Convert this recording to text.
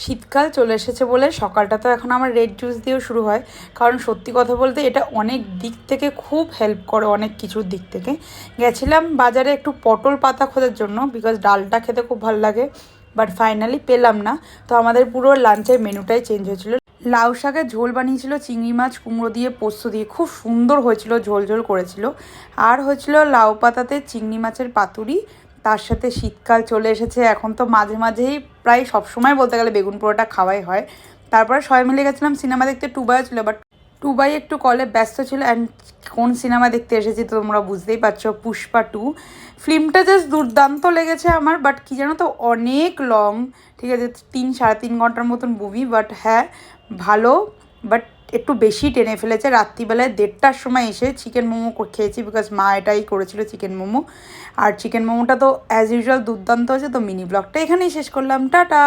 শীতকাল চলে এসেছে বলে সকালটা তো এখন আমার রেড জুস দিয়েও শুরু হয়, কারণ সত্যি কথা বলতে এটা অনেক দিক থেকে খুব হেল্প করে, অনেক কিছুর দিক থেকে। গেছিলাম বাজারে একটু পটল পাতা খোঁজার জন্য, বিকজ ডালটা খেতে খুব ভালো লাগে, বাট ফাইনালি পেলাম না। তো আমাদের পুরো লাঞ্চের মেনুটাই চেঞ্জ হয়েছিল। লাউ শাকের ঝোল বানিয়েছিল চিংড়ি মাছ কুমড়ো দিয়ে পোস্ত দিয়ে, খুব সুন্দর হয়েছিল, ঝোল ঝোল করেছিল। আর হয়েছিল লাউ পাতাতে চিংড়ি মাছের পাতুরি। তার সাথে শীতকাল চলে এসেছে, এখন তো মাঝে মাঝেই প্রায় সবসময় বলতে গেলে বেগুন পোড়াটা খাওয়াই হয়। তারপরে সবাই মিলে গেছিলাম সিনেমা দেখতে, টুবাই ছিল, বাট টুবাই একটু কলে ব্যস্ত ছিল। অ্যান্ড কোন সিনেমা দেখতে এসেছি তো তোমরা বুঝতেই পারছো, পুষ্পা 2। ফিল্মটা জাস্ট দুর্দান্ত লেগেছে আমার, বাট কী জানো তো অনেক লং, ঠিক আছে, 3-3.5 ঘন্টার মতন মুভি, বাট হ্যাঁ ভালো, বাট একটু বেশি টেনে ফেলেছে। রাত্রিবেলায় 1:30টার সময় এসে চিকেন মোমো খেয়েছি, বিকজ মা এটাই করেছিল চিকেন মোমো। আর চিকেন মোমোটা তো অ্যাজ ইউজুয়াল দুর্দান্ত হয়েছে। তো মিনি ব্লগটা এখানেই শেষ করলাম, টাটা।